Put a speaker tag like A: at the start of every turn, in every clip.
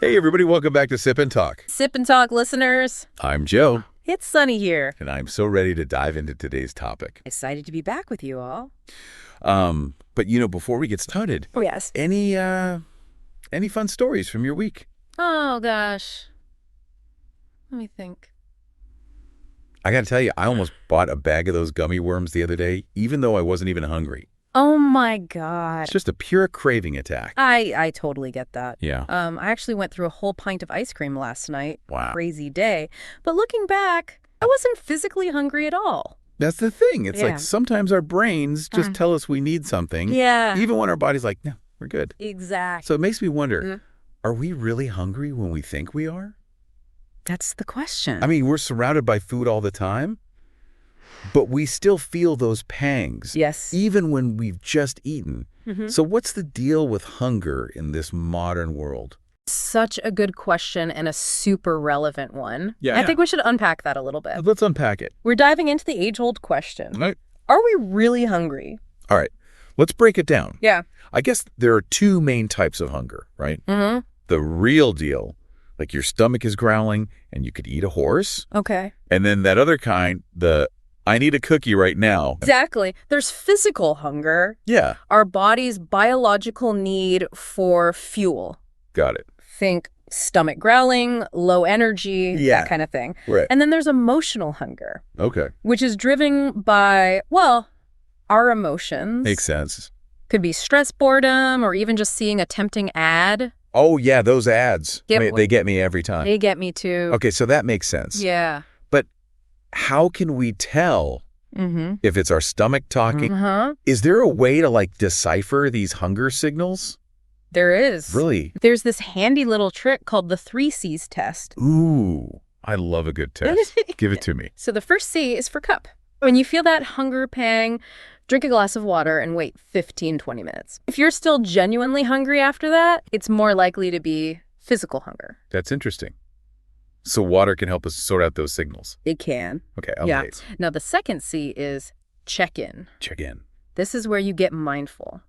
A: Hey everybody, welcome back to Sip and Talk.
B: Sip and Talk listeners.
A: I'm Joe.
B: It's Sunny here.
A: And I'm so ready to dive into today's topic.
B: Excited to be back with you all.
A: But before we get started,
B: Oh, yes.
A: any fun stories from your week?
B: Oh, gosh. Let me think.
A: I gotta tell you, I almost bought a bag of those gummy worms the other day, even though I wasn't even hungry.
B: Oh, my God.
A: It's just a pure craving attack.
B: I totally get that.
A: Yeah.
B: I actually went through a whole pint of ice cream last night.
A: Wow.
B: Crazy day. But looking back, I wasn't physically hungry at all.
A: That's the thing. It's
B: Yeah.
A: like sometimes our brains just tell us we need something.
B: Yeah.
A: Even when our body's like, no, we're good.
B: Exactly.
A: So it makes me wonder, are we really hungry when we think we are?
B: That's the question.
A: I mean, we're surrounded by food all the time, but we still feel those pangs.
B: Yes.
A: Even when we've just eaten. So what's the deal with hunger in this modern world?
B: Such a good question and a super relevant one.
A: Yeah.
B: I think we should unpack that a little bit.
A: Let's unpack it.
B: We're diving into the age-old question.
A: Right.
B: Are we really hungry?
A: All right, let's break it down.
B: Yeah.
A: I guess there are two main types of hunger, right?
B: Mm-hmm.
A: The real deal, like your stomach is growling and you could eat a horse.
B: Okay.
A: And then that other kind, I need a cookie right now.
B: Exactly. There's physical hunger,
A: Yeah,
B: our body's biological need for fuel.
A: got it.
B: Think stomach growling, low energy,
A: Yeah.
B: that kind of thing.
A: Right.
B: And then there's emotional hunger,
A: Okay.
B: which is driven by, our emotions.
A: Makes sense.
B: Could be stress, boredom, or even just seeing a tempting ad.
A: Oh, yeah, those ads.
B: Yep.
A: They get me every time.
B: They get me too.
A: Okay, so that makes sense.
B: Yeah.
A: But how can we tell if it's our stomach talking?
B: Uh-huh.
A: Is there a way to, decipher these hunger signals?
B: There is.
A: Really?
B: There's this handy little trick called the 3 C's test.
A: Ooh, I love a good test. Give it to me.
B: So the first C is for cup. When you feel that hunger pang, drink a glass of water and wait 15-20 minutes. If you're still genuinely hungry after that, it's more likely to be physical hunger.
A: That's interesting. So water can help us sort out those signals.
B: It can.
A: Okay, I'll
B: Yeah.
A: wait.
B: Now the second C is check in.
A: Check in.
B: This is where you get mindful.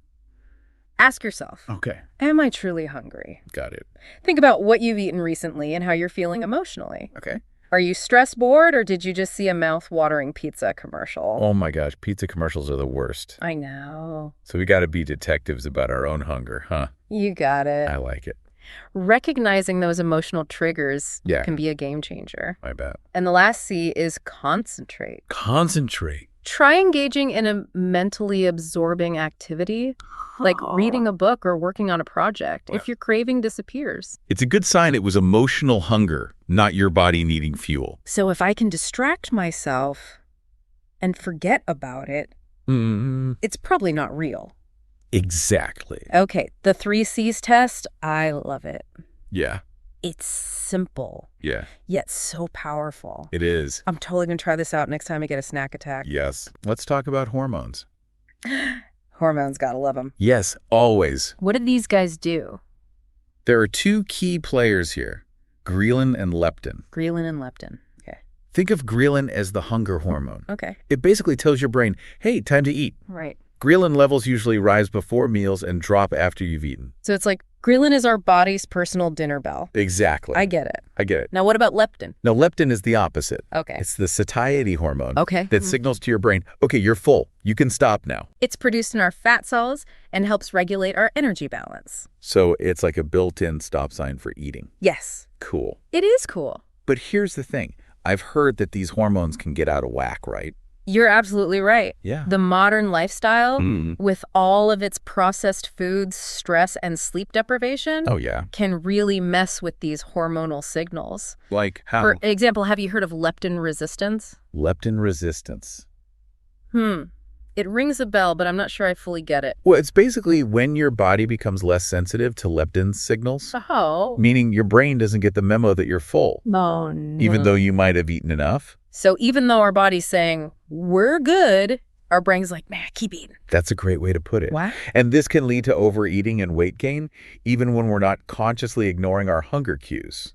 B: Ask yourself,
A: Okay,
B: am I truly hungry?
A: got it.
B: Think about what you've eaten recently and how you're feeling emotionally.
A: Okay.
B: Are you stress bored or did you just see a mouth-watering pizza commercial?
A: Oh my gosh, pizza commercials are the worst.
B: I know.
A: So we got to be detectives about our own hunger, huh?
B: You got it.
A: I like it.
B: Recognizing those emotional triggers
A: Yeah.
B: can be a game changer.
A: I bet.
B: And the last C is concentrate.
A: Concentrate.
B: Try engaging in a mentally absorbing activity, like reading a book or working on a project, if your craving disappears.
A: It's a good sign it was emotional hunger, not your body needing fuel.
B: So if I can distract myself and forget about it, it's probably not real.
A: Exactly.
B: Okay, the 3 C's test, I love it.
A: Yeah.
B: It's simple,
A: Yeah,
B: yet so powerful.
A: it is.
B: I'm totally going to try this out next time I get a snack attack.
A: Yes. Let's talk about hormones.
B: Hormones, gotta love them.
A: Yes, always.
B: What did these guys do?
A: There are two key players here, ghrelin and leptin.
B: Ghrelin and leptin. Okay.
A: Think of ghrelin as the hunger hormone.
B: Okay.
A: It basically tells your brain, hey, time to eat.
B: Right.
A: Ghrelin levels usually rise before meals and drop after you've eaten.
B: So it's like ghrelin is our body's personal dinner bell.
A: Exactly.
B: I get it.
A: I get it.
B: Now what about leptin?
A: Now, leptin is the opposite.
B: Okay.
A: It's the satiety hormone
B: Okay.
A: that signals to your brain, okay, you're full. You can stop now.
B: It's produced in our fat cells and helps regulate our energy balance.
A: So it's like a built-in stop sign for eating.
B: Yes.
A: Cool.
B: It is cool.
A: But here's the thing. I've heard that these hormones can get out of whack, right?
B: You're absolutely right.
A: Yeah.
B: The modern lifestyle, with all of its processed foods, stress, and sleep deprivation,
A: Oh, yeah.
B: can really mess with these hormonal signals.
A: Like how?
B: For example, have you heard of leptin resistance?
A: Leptin resistance.
B: It rings a bell, but I'm not sure I fully get it.
A: Well, it's basically when your body becomes less sensitive to leptin signals,
B: Oh.
A: meaning your brain doesn't get the memo that you're full,
B: Oh, no.
A: even though you might have eaten enough.
B: So even though our body's saying, we're good, our brain's like, man, keep eating.
A: That's a great way to put it.
B: What?
A: And this can lead to overeating and weight gain, even when we're not consciously ignoring our hunger cues.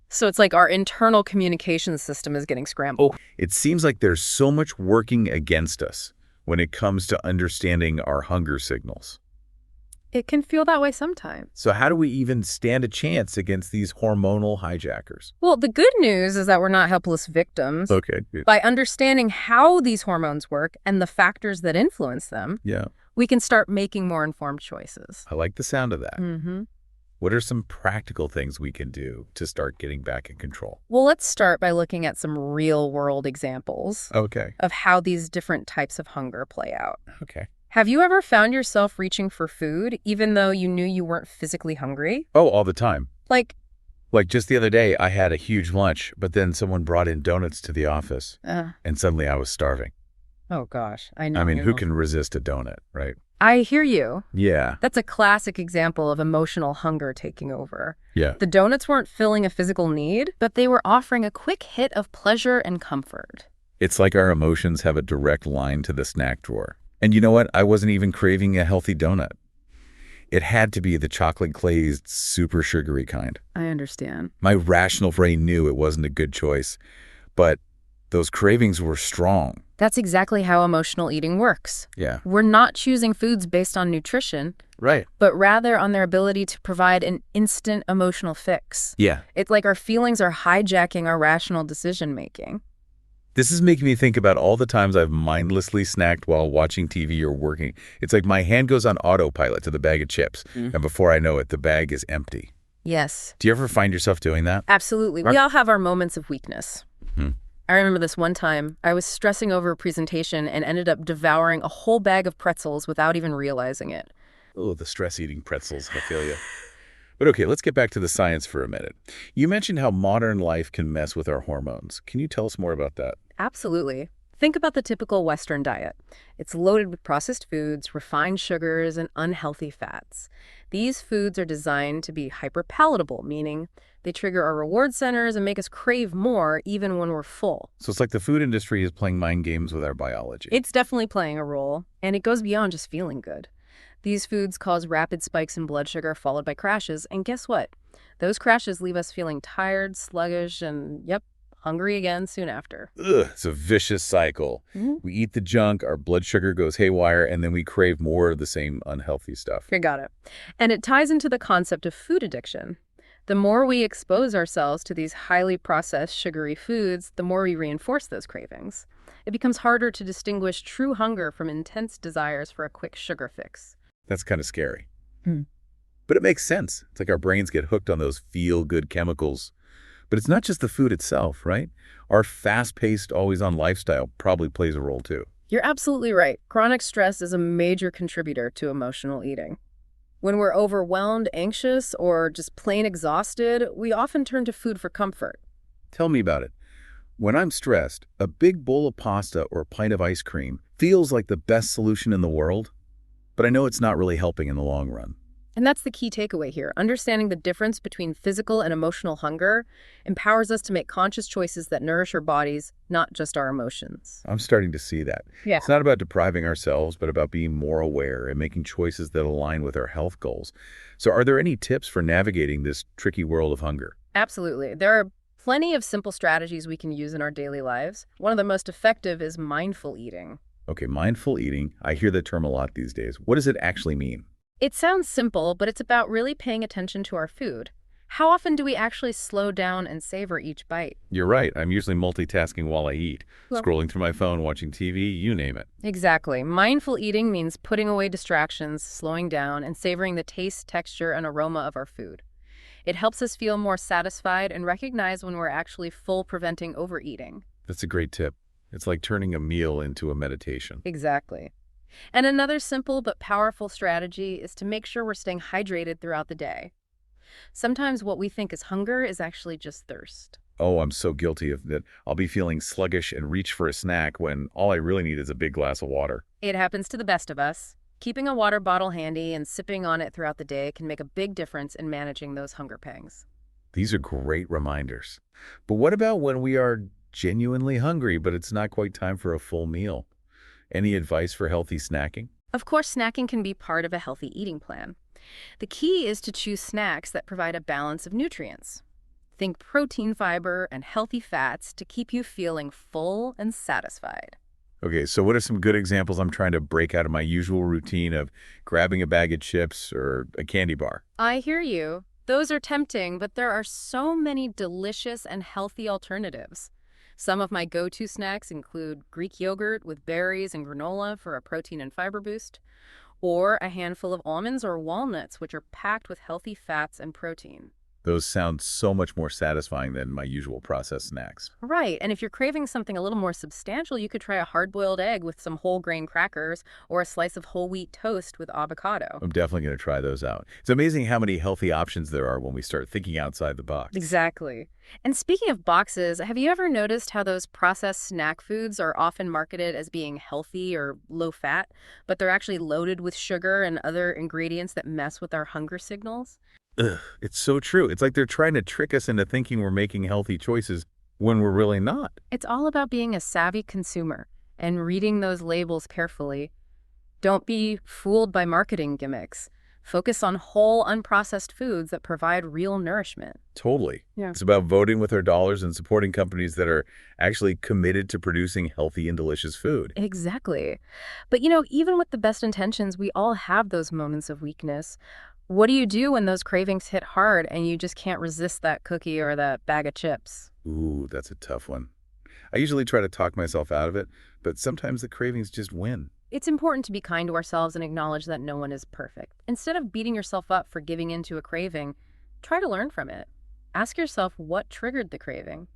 B: So it's like our internal communication system is getting scrambled.
A: It seems like there's so much working against us when it comes to understanding our hunger signals.
B: It can feel that way sometimes.
A: So how do we even stand a chance against these hormonal hijackers?
B: Well, the good news is that we're not helpless victims.
A: Okay. Good.
B: By understanding how these hormones work and the factors that influence them,
A: Yeah.
B: we can start making more informed choices.
A: I like the sound of that.
B: Mm-hmm.
A: What are some practical things we can do to start getting back in control?
B: Well, let's start by looking at some real-world examples
A: Okay.
B: of how these different types of hunger play out.
A: Okay.
B: Have you ever found yourself reaching for food even though you knew you weren't physically hungry?
A: Oh, all the time.
B: Like
A: just the other day, I had a huge lunch, but then someone brought in donuts to the office, and suddenly I was starving.
B: Oh, gosh. I know.
A: I mean, who can resist a donut, right?
B: I hear you.
A: Yeah.
B: That's a classic example of emotional hunger taking over.
A: Yeah.
B: The donuts weren't filling a physical need, but they were offering a quick hit of pleasure and comfort.
A: It's like our emotions have a direct line to the snack drawer. And you know what? I wasn't even craving a healthy donut. It had to be the chocolate glazed, super sugary kind.
B: I understand.
A: My rational brain knew it wasn't a good choice, but those cravings were strong.
B: That's exactly how emotional eating works.
A: Yeah.
B: We're not choosing foods based on nutrition,
A: Right.
B: but rather on their ability to provide an instant emotional fix.
A: Yeah.
B: It's like our feelings are hijacking our rational decision-making.
A: This is making me think about all the times I've mindlessly snacked while watching TV or working. It's like my hand goes on autopilot to the bag of chips, and before I know it, the bag is empty.
B: Yes.
A: Do you ever find yourself doing that?
B: Absolutely. We all have our moments of weakness. I remember this one time, I was stressing over a presentation and ended up devouring a whole bag of pretzels without even realizing it.
A: Oh, the stress-eating pretzels, I feel you. But okay, let's get back to the science for a minute. You mentioned how modern life can mess with our hormones. Can you tell us more about that?
B: Absolutely. Think about the typical Western diet. It's loaded with processed foods, refined sugars, and unhealthy fats. These foods are designed to be hyperpalatable, meaning they trigger our reward centers and make us crave more even when we're full.
A: So it's like the food industry is playing mind games with our biology.
B: It's definitely playing a role, and it goes beyond just feeling good. These foods cause rapid spikes in blood sugar followed by crashes, and guess what? Those crashes leave us feeling tired, sluggish, and, hungry again soon after.
A: Ugh, it's a vicious cycle. We eat the junk, our blood sugar goes haywire, and then we crave more of the same unhealthy stuff.
B: You got it. And it ties into the concept of food addiction. The more we expose ourselves to these highly processed, sugary foods, the more we reinforce those cravings. It becomes harder to distinguish true hunger from intense desires for a quick sugar fix.
A: That's kind of scary. But it makes sense. It's like our brains get hooked on those feel-good chemicals. But it's not just the food itself, right? Our fast-paced, always-on lifestyle probably plays a role too.
B: You're absolutely right. Chronic stress is a major contributor to emotional eating. When we're overwhelmed, anxious, or just plain exhausted, we often turn to food for comfort.
A: Tell me about it. When I'm stressed, a big bowl of pasta or a pint of ice cream feels like the best solution in the world, but I know it's not really helping in the long run.
B: And that's the key takeaway here. Understanding the difference between physical and emotional hunger empowers us to make conscious choices that nourish our bodies, not just our emotions.
A: I'm starting to see that.
B: Yeah.
A: It's not about depriving ourselves, but about being more aware and making choices that align with our health goals. So are there any tips for navigating this tricky world of hunger?
B: Absolutely. There are plenty of simple strategies we can use in our daily lives. One of the most effective is mindful eating.
A: Okay, mindful eating. I hear the term a lot these days. What does it actually mean?
B: It sounds simple, but it's about really paying attention to our food. How often do we actually slow down and savor each bite?
A: You're right. I'm usually multitasking while I eat, scrolling through my phone, watching TV, you name it.
B: Exactly. Mindful eating means putting away distractions, slowing down, and savoring the taste, texture, and aroma of our food. It helps us feel more satisfied and recognize when we're actually full, preventing overeating.
A: That's a great tip. It's like turning a meal into a meditation.
B: Exactly. And another simple but powerful strategy is to make sure we're staying hydrated throughout the day. Sometimes what we think is hunger is actually just thirst.
A: Oh, I'm so guilty of that. I'll be feeling sluggish and reach for a snack when all I really need is a big glass of water.
B: It happens to the best of us. Keeping a water bottle handy and sipping on it throughout the day can make a big difference in managing those hunger pangs.
A: These are great reminders. But what about when we are genuinely hungry, but it's not quite time for a full meal? Any advice for healthy snacking?
B: Of course, snacking can be part of a healthy eating plan. The key is to choose snacks that provide a balance of nutrients. Think protein, fiber, and healthy fats to keep you feeling full and satisfied.
A: Okay, so what are some good examples I'm trying to break out of my usual routine of grabbing a bag of chips or a candy bar?
B: I hear you. Those are tempting, but there are so many delicious and healthy alternatives. Some of my go-to snacks include Greek yogurt with berries and granola for a protein and fiber boost, or a handful of almonds or walnuts, which are packed with healthy fats and protein.
A: Those sound so much more satisfying than my usual processed snacks.
B: Right, and if you're craving something a little more substantial, you could try a hard-boiled egg with some whole grain crackers or a slice of whole wheat toast with avocado.
A: I'm definitely going to try those out. It's amazing how many healthy options there are when we start thinking outside the box.
B: Exactly. And speaking of boxes, have you ever noticed how those processed snack foods are often marketed as being healthy or low-fat, but they're actually loaded with sugar and other ingredients that mess with our hunger signals?
A: Ugh, it's so true. It's like they're trying to trick us into thinking we're making healthy choices when we're really not.
B: It's all about being a savvy consumer and reading those labels carefully. Don't be fooled by marketing gimmicks. Focus on whole, unprocessed foods that provide real nourishment.
A: Totally.
B: Yeah.
A: It's about voting with our dollars and supporting companies that are actually committed to producing healthy and delicious food.
B: Exactly. But even with the best intentions, we all have those moments of weakness. What do you do when those cravings hit hard and you just can't resist that cookie or that bag of chips?
A: Ooh, that's a tough one. I usually try to talk myself out of it, but sometimes the cravings just win.
B: It's important to be kind to ourselves and acknowledge that no one is perfect. Instead of beating yourself up for giving in to a craving, try to learn from it. Ask yourself what triggered the craving.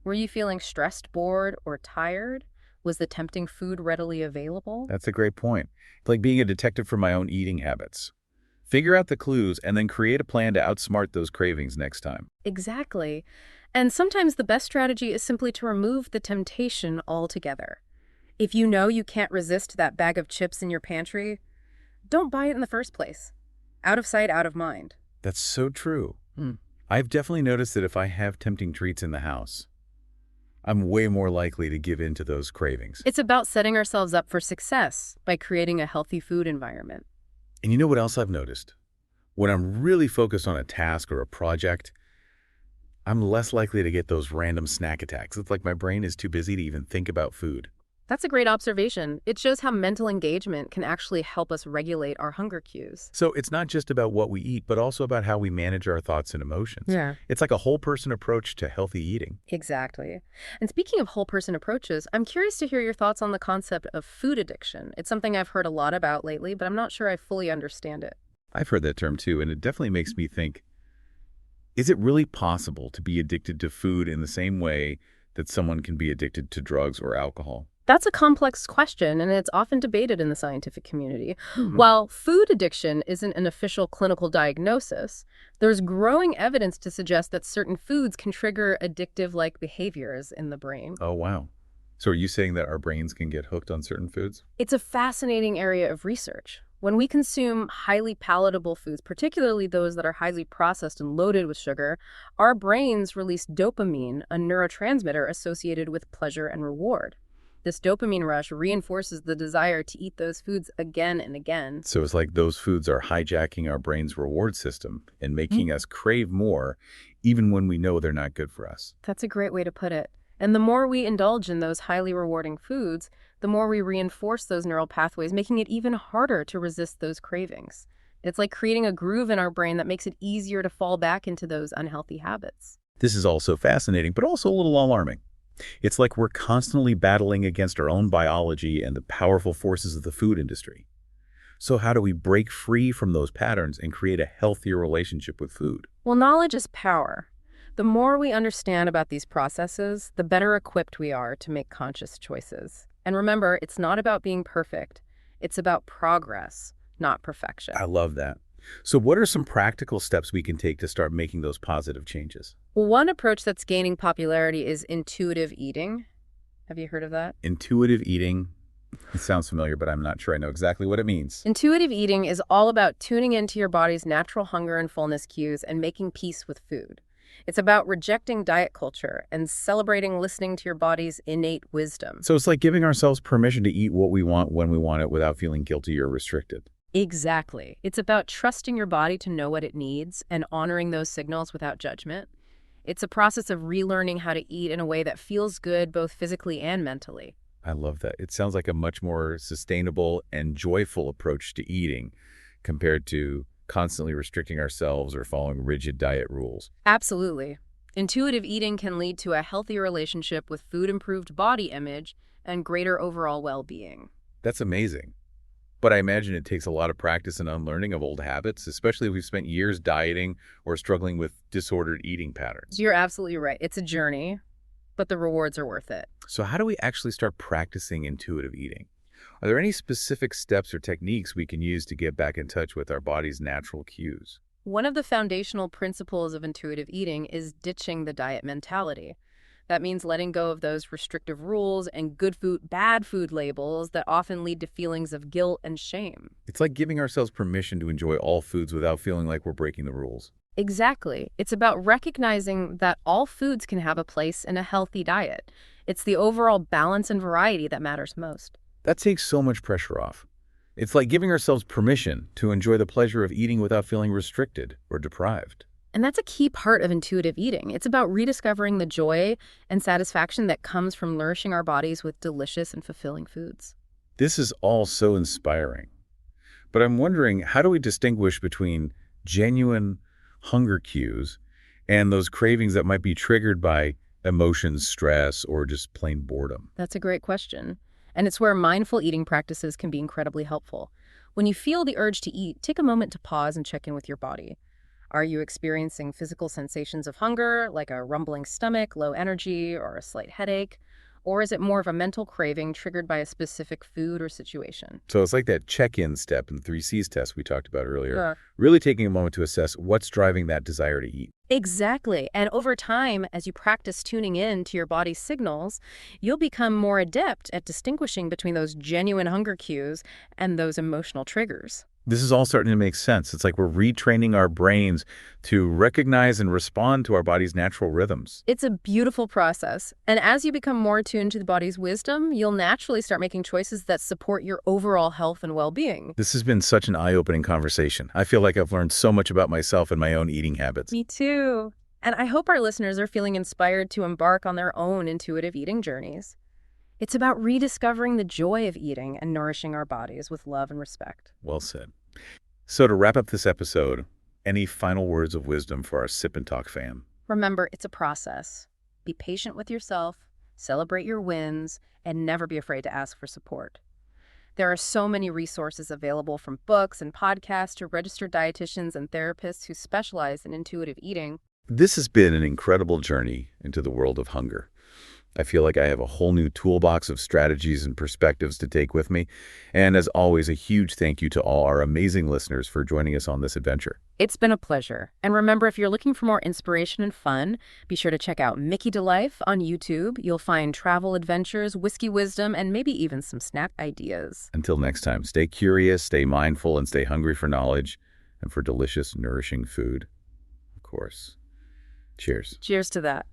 B: Were you feeling stressed, bored, or tired? Was the tempting food readily available?
A: That's a great point. It's like being a detective for my own eating habits. Figure out the clues and then create a plan to outsmart those cravings next time.
B: Exactly. And sometimes the best strategy is simply to remove the temptation altogether. If you know you can't resist that bag of chips in your pantry, don't buy it in the first place. Out of sight, out of mind.
A: That's so true. I've definitely noticed that if I have tempting treats in the house, I'm way more likely to give in to those cravings.
B: It's about setting ourselves up for success by creating a healthy food environment.
A: And you know what else I've noticed? When I'm really focused on a task or a project, I'm less likely to get those random snack attacks. It's like my brain is too busy to even think about food.
B: That's a great observation. It shows how mental engagement can actually help us regulate our hunger cues.
A: So it's not just about what we eat, but also about how we manage our thoughts and emotions.
B: Yeah.
A: It's like a whole person approach to healthy eating.
B: Exactly. And speaking of whole person approaches, I'm curious to hear your thoughts on the concept of food addiction. It's something I've heard a lot about lately, but I'm not sure I fully understand it.
A: I've heard that term too, and it definitely makes me think, is it really possible to be addicted to food in the same way that someone can be addicted to drugs or alcohol?
B: That's a complex question, and it's often debated in the scientific community. While food addiction isn't an official clinical diagnosis, there's growing evidence to suggest that certain foods can trigger addictive-like behaviors in the brain.
A: Oh, wow. So are you saying that our brains can get hooked on certain foods?
B: It's a fascinating area of research. When we consume highly palatable foods, particularly those that are highly processed and loaded with sugar, our brains release dopamine, a neurotransmitter associated with pleasure and reward. This dopamine rush reinforces the desire to eat those foods again and again.
A: So it's like those foods are hijacking our brain's reward system and making us crave more, even when we know they're not good for us.
B: That's a great way to put it. And the more we indulge in those highly rewarding foods, the more we reinforce those neural pathways, making it even harder to resist those cravings. It's like creating a groove in our brain that makes it easier to fall back into those unhealthy habits.
A: This is also fascinating, but also a little alarming. It's like we're constantly battling against our own biology and the powerful forces of the food industry. So how do we break free from those patterns and create a healthier relationship with food?
B: Well, knowledge is power. The more we understand about these processes, the better equipped we are to make conscious choices. And remember, it's not about being perfect. It's about progress, not perfection.
A: I love that. So what are some practical steps we can take to start making those positive changes?
B: Well, one approach that's gaining popularity is intuitive eating. Have you heard of that?
A: Intuitive eating. It sounds familiar, but I'm not sure I know exactly what it means.
B: Intuitive eating is all about tuning into your body's natural hunger and fullness cues and making peace with food. It's about rejecting diet culture and celebrating listening to your body's innate wisdom.
A: So it's like giving ourselves permission to eat what we want when we want it without feeling guilty or restricted.
B: Exactly. It's about trusting your body to know what it needs and honoring those signals without judgment. It's a process of relearning how to eat in a way that feels good both physically and mentally.
A: I love that. It sounds like a much more sustainable and joyful approach to eating compared to constantly restricting ourselves or following rigid diet rules.
B: Absolutely. Intuitive eating can lead to a healthier relationship with food, improved body image, and greater overall well-being.
A: That's amazing. But I imagine it takes a lot of practice and unlearning of old habits, especially if we've spent years dieting or struggling with disordered eating patterns.
B: You're absolutely right. It's a journey, but the rewards are worth it.
A: So how do we actually start practicing intuitive eating? Are there any specific steps or techniques we can use to get back in touch with our body's natural cues?
B: One of the foundational principles of intuitive eating is ditching the diet mentality. That means letting go of those restrictive rules and good food, bad food labels that often lead to feelings of guilt and shame.
A: It's like giving ourselves permission to enjoy all foods without feeling like we're breaking the rules.
B: Exactly. It's about recognizing that all foods can have a place in a healthy diet. It's the overall balance and variety that matters most.
A: That takes so much pressure off. It's like giving ourselves permission to enjoy the pleasure of eating without feeling restricted or deprived.
B: And that's a key part of intuitive eating. It's about rediscovering the joy and satisfaction that comes from nourishing our bodies with delicious and fulfilling foods.
A: This is all so inspiring. But I'm wondering, how do we distinguish between genuine hunger cues and those cravings that might be triggered by emotions, stress, or just plain boredom?
B: That's a great question. And it's where mindful eating practices can be incredibly helpful. When you feel the urge to eat, take a moment to pause and check in with your body. Are you experiencing physical sensations of hunger, like a rumbling stomach, low energy, or a slight headache? Or is it more of a mental craving triggered by a specific food or situation?
A: So it's like that check-in step in the 3 C's test we talked about earlier,
B: Yeah.
A: really taking a moment to assess what's driving that desire to eat.
B: Exactly. And over time, as you practice tuning in to your body's signals, you'll become more adept at distinguishing between those genuine hunger cues and those emotional triggers.
A: This is all starting to make sense. It's like we're retraining our brains to recognize and respond to our body's natural rhythms.
B: It's a beautiful process. And as you become more attuned to the body's wisdom, you'll naturally start making choices that support your overall health and well-being.
A: This has been such an eye-opening conversation. I feel like I've learned so much about myself and my own eating habits.
B: Me too. And I hope our listeners are feeling inspired to embark on their own intuitive eating journeys. It's about rediscovering the joy of eating and nourishing our bodies with love and respect.
A: Well said. So to wrap up this episode, any final words of wisdom for our Sip and Talk fam?
B: Remember, it's a process. Be patient with yourself, celebrate your wins, and never be afraid to ask for support. There are so many resources available, from books and podcasts to registered dietitians and therapists who specialize in intuitive eating.
A: This has been an incredible journey into the world of hunger. I feel like I have a whole new toolbox of strategies and perspectives to take with me. And as always, a huge thank you to all our amazing listeners for joining us on this adventure.
B: It's been a pleasure. And remember, if you're looking for more inspiration and fun, be sure to check out Mickytolife on YouTube. You'll find travel adventures, whiskey wisdom, and maybe even some snack ideas.
A: Until next time, stay curious, stay mindful, and stay hungry for knowledge and for delicious, nourishing food. Of course. Cheers.
B: Cheers to that.